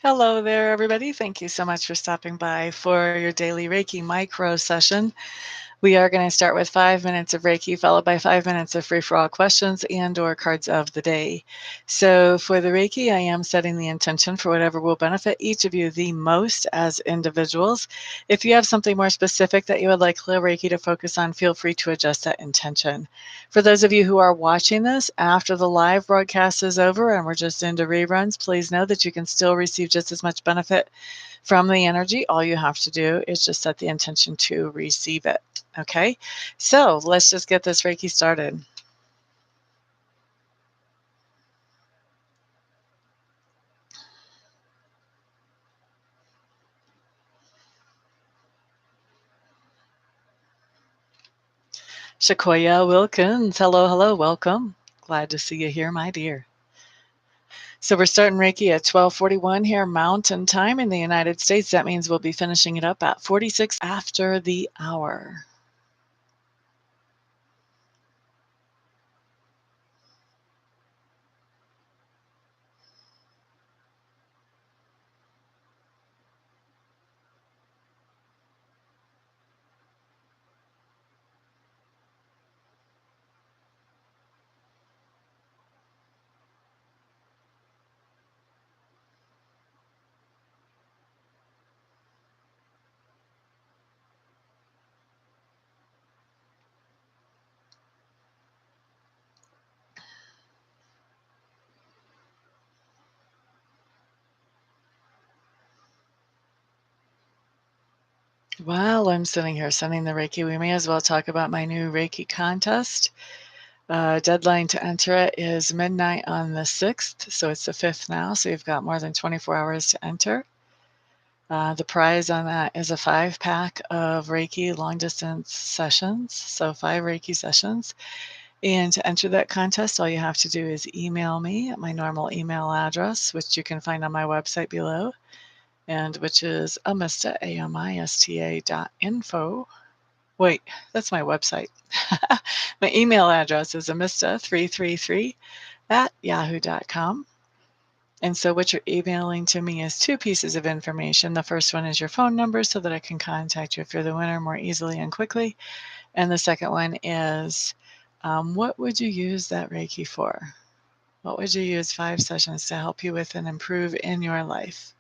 Hello there, everybody. Thank you so much for stopping by for your daily Reiki micro session. We are going to start with 5 minutes of Reiki, followed by 5 minutes of free-for-all questions and/or cards of the day. So for the Reiki, I am setting the intention for whatever will benefit each of you the most as individuals. If you have something more specific that you would like Clear Reiki to focus on, feel free to adjust that intention. For those of you who are watching this after the live broadcast is over and we're just into reruns, please know that you can still receive just as much benefit from the energy. All you have to do is just set the intention to receive it. Okay, so let's just get this Reiki started. Shakoya Wilkins, hello, hello, welcome. Glad to see you here, my dear. So we're starting Reiki at 12:41 here Mountain Time in the United States. That means we'll be finishing it up at 46 after the hour. While I'm sitting here sending the Reiki, we may as well talk about my new Reiki contest. Deadline to enter it is midnight on the 6th, so it's the 5th now, so you've got more than 24 hours to enter. The prize on that is a 5-pack of Reiki long distance sessions, so 5 Reiki sessions. And to enter that contest, all you have to do is email me at my normal email address, which you can find on my website below, and which is Amista, amista.info. Wait, that's my website. My email address is amista333 at yahoo.com. And so what you're emailing to me is 2 pieces of information. The first one is your phone number so that I can contact you if you're the winner more easily and quickly. And the second one is what would you use that Reiki for? What would you use 5 sessions to help you with and improve in your life?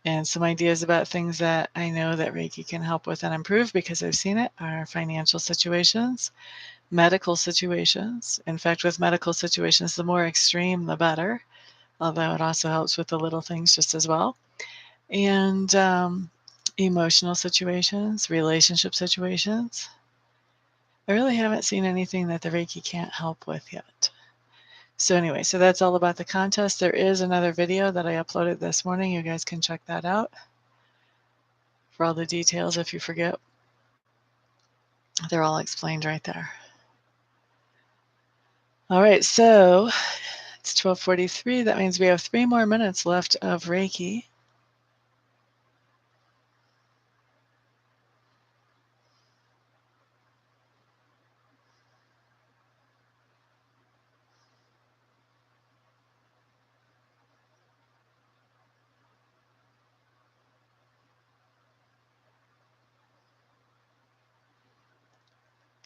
And some ideas about things that I know that Reiki can help with and improve because I've seen it are financial situations, medical situations. In fact, with medical situations, the more extreme, the better, although it also helps with the little things just as well. And emotional situations, relationship situations. I really haven't seen anything that the Reiki can't help with yet. So anyway, so that's all about the contest. There is another video that I uploaded this morning. You guys can check that out for all the details if you forget. They're all explained right there. All right, so it's 12:43. That means we have 3 more minutes left of Reiki.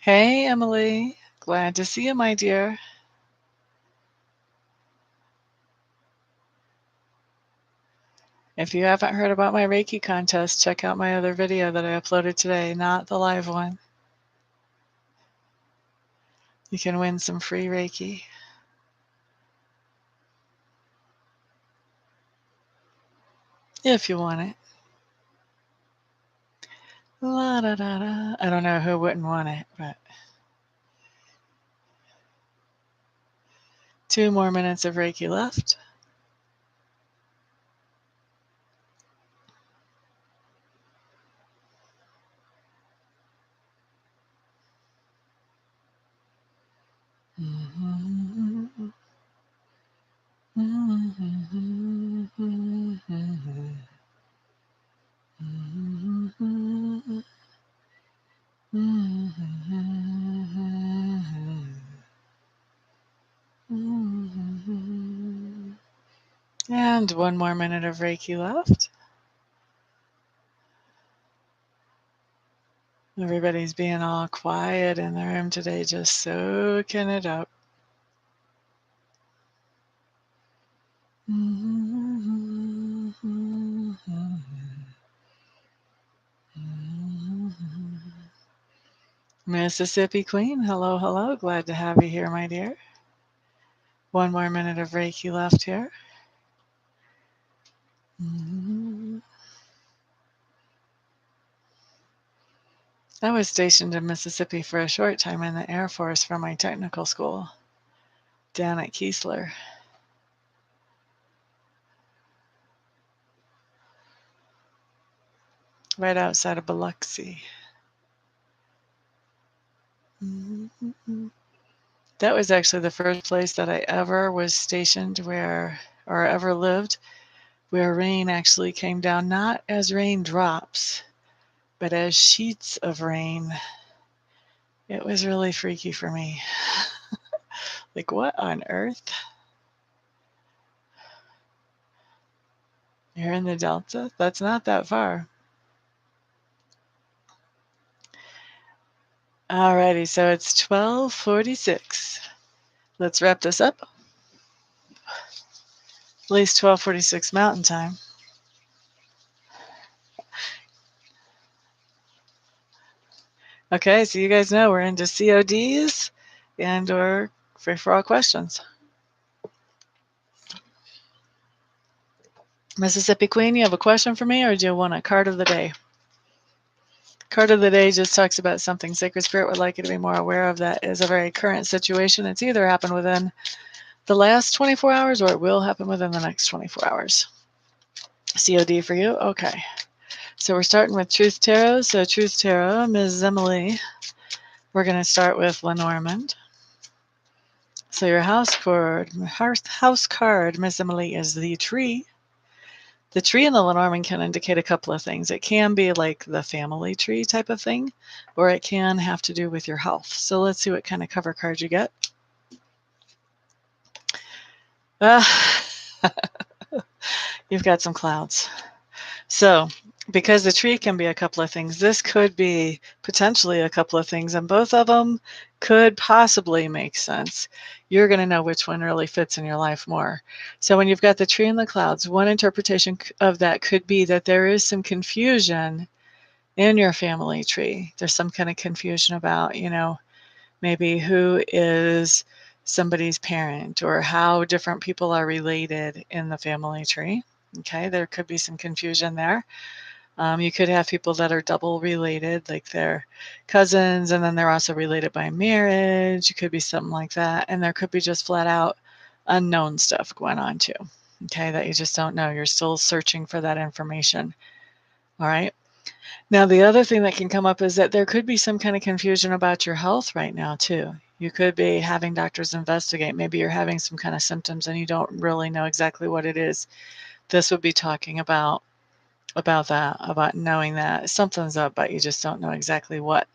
Hey, Emily. Glad to see you, my dear. If you haven't heard about my Reiki contest, check out my other video that I uploaded today, not the live one. You can win some free Reiki. If you want it. La da da da. I don't know who wouldn't want it, but 2 more minutes of Reiki left. And 1 more minute of Reiki left. Everybody's being all quiet in the room today, just soaking it up. Mississippi Queen, hello, hello. Glad to have you here, my dear. 1 more minute of Reiki left here. I was stationed in Mississippi for a short time in the Air Force for my technical school down at Keesler. Right outside of Biloxi. That was actually the first place that I ever was stationed or ever lived, where rain actually came down, not as raindrops, but as sheets of rain. It was really freaky for me. Like, what on earth? You're in the Delta? That's not that far. Alrighty, so it's 12:46. Let's wrap this up. At least 12:46 Mountain Time. Okay, so you guys know we're into CODs and or free for all questions. Mississippi Queen, you have a question for me, or do you want a card of the day? Card of the day just talks about something Sacred Spirit would like you to be more aware of that is a very current situation. It's either happened within the last 24 hours or it will happen within the next 24 hours. COD for you? Okay. So we're starting with Truth Tarot. So Truth Tarot, Ms. Emily. We're going to start with Lenormand. So your house card, Ms. Emily, is the tree. The tree in the Lenormand can indicate a couple of things. It can be like the family tree type of thing, or it can have to do with your health. So let's see what kind of cover card you get. You've got some clouds. So because the tree can be a couple of things, this could be potentially a couple of things, and both of them could possibly make sense. You're going to know which one really fits in your life more. So when you've got the tree and the clouds, one interpretation of that could be that there is some confusion in your family tree. There's some kind of confusion about, maybe who is somebody's parent or how different people are related in the family tree. Okay, there could be some confusion there. You could have people that are double related, like they're cousins, and then they're also related by marriage. It could be something like that. And there could be just flat out unknown stuff going on too, okay, that you just don't know. You're still searching for that information. All right. Now, the other thing that can come up is that there could be some kind of confusion about your health right now too. You could be having doctors investigate. Maybe you're having some kind of symptoms and you don't really know exactly what it is. This would be talking about that, about knowing that something's up, but you just don't know exactly what,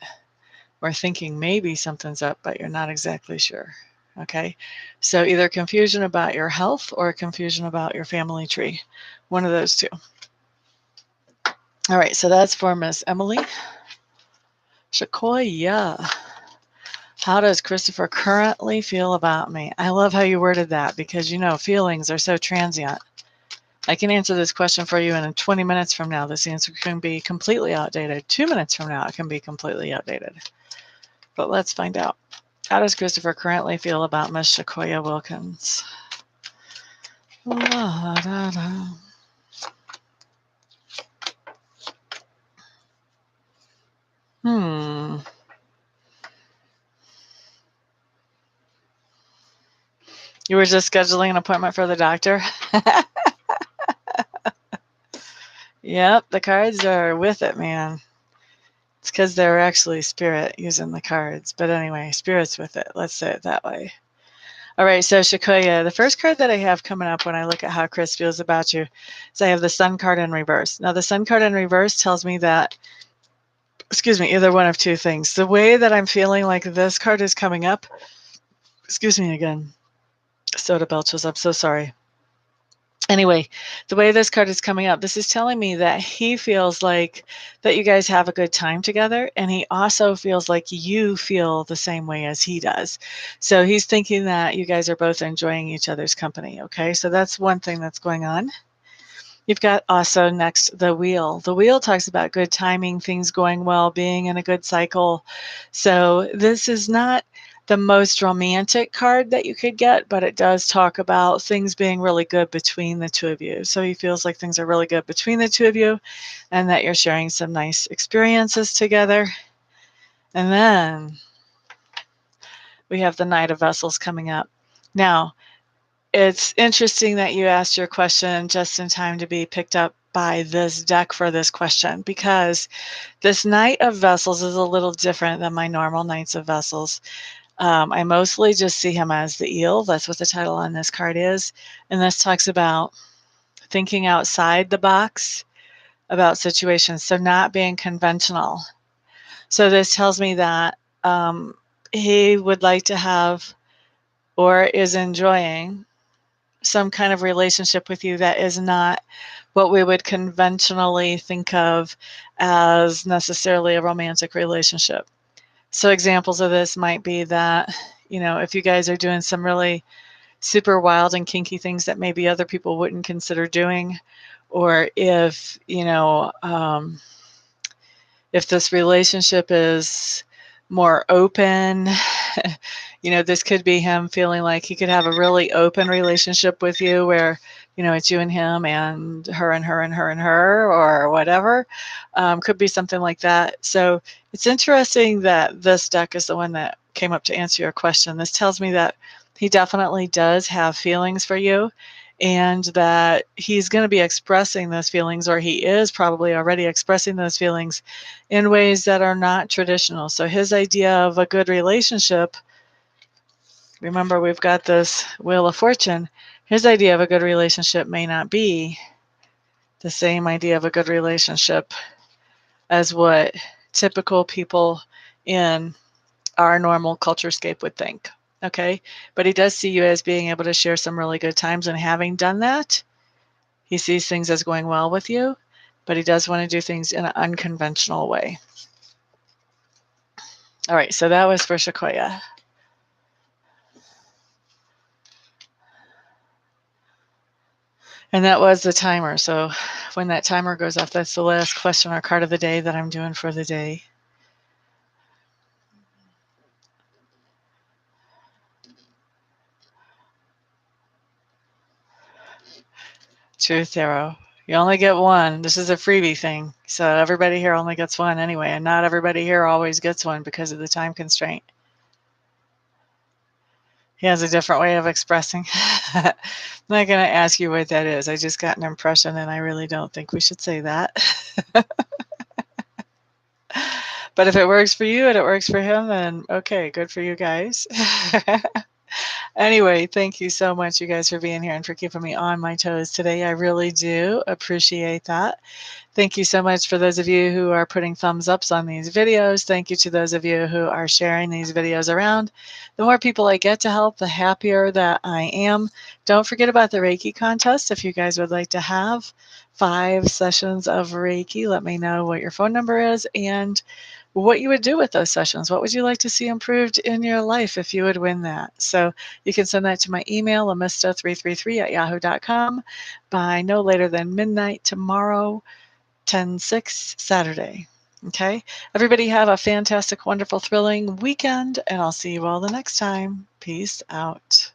or thinking maybe something's up, but you're not exactly sure. Okay, so either confusion about your health or confusion about your family tree, one of those two. All right, so that's for Miss Emily. Shakoya, how does Christopher currently feel about me? I love how you worded that, because feelings are so transient. I can answer this question for you, and in 20 minutes from now, this answer can be completely outdated. 2 minutes from now, it can be completely outdated. But let's find out. How does Christopher currently feel about Miss Shakoya Wilkins? La, da, da. You were just scheduling an appointment for the doctor? Yep, the cards are with it, man. It's because they're actually spirit using the cards. But anyway, spirit's with it. Let's say it that way. All right, so Shakoya, the first card that I have coming up when I look at how Chris feels about you is I have the Sun card in reverse. Now, the Sun card in reverse tells me that, either one of two things. The way that I'm feeling like this card is coming up, excuse me again, soda belches, I'm so sorry. Anyway, the way this card is coming up, this is telling me that he feels like that you guys have a good time together, and he also feels like you feel the same way as he does. So he's thinking that you guys are both enjoying each other's company, okay? So that's one thing that's going on. You've got also next the wheel. The wheel talks about good timing, things going well, being in a good cycle. So this is not the most romantic card that you could get, but it does talk about things being really good between the two of you. So he feels like things are really good between the two of you and that you're sharing some nice experiences together. And then we have the Knight of Vessels coming up. Now, it's interesting that you asked your question just in time to be picked up by this deck for this question, because this Knight of Vessels is a little different than my normal Knights of Vessels. I mostly just see him as the eel. That's what the title on this card is. And this talks about thinking outside the box about situations, so not being conventional. So this tells me that he would like to have or is enjoying some kind of relationship with you that is not what we would conventionally think of as necessarily a romantic relationship. So examples of this might be that, if you guys are doing some really super wild and kinky things that maybe other people wouldn't consider doing, or if this relationship is more open, this could be him feeling like he could have a really open relationship with you where, it's you and him and her and her and her and her or whatever. Could be something like that. So it's interesting that this deck is the one that came up to answer your question. This tells me that he definitely does have feelings for you, and that he's going to be expressing those feelings, or he is probably already expressing those feelings in ways that are not traditional. So his idea of a good relationship, remember we've got this Wheel of Fortune, his idea of a good relationship may not be the same idea of a good relationship as what typical people in our normal culturescape would think. Okay, but he does see you as being able to share some really good times, and having done that, he sees things as going well with you, but he does want to do things in an unconventional way. All right, so that was for Sequoia. And that was the timer. So when that timer goes off, that's the last question or card of the day that I'm doing for the day. Truth Tarot. You only get one. This is a freebie thing. So everybody here only gets one anyway, and not everybody here always gets one because of the time constraint. He has a different way of expressing. I'm not going to ask you what that is. I just got an impression, and I really don't think we should say that. But if it works for you and it works for him, then okay, good for you guys. Anyway, thank you so much, you guys, for being here and for keeping me on my toes today. I really do appreciate that. Thank you so much for those of you who are putting thumbs ups on these videos. Thank you to those of you who are sharing these videos around. The more people I get to help, the happier that I am. Don't forget about the Reiki contest. If you guys would like to have 5 sessions of Reiki, let me know what your phone number is and what you would do with those sessions. What would you like to see improved in your life if you would win that? So you can send that to my email, amista333@yahoo.com, by no later than midnight tomorrow, 10/6 Saturday. Okay? Everybody have a fantastic, wonderful, thrilling weekend, and I'll see you all the next time. Peace out.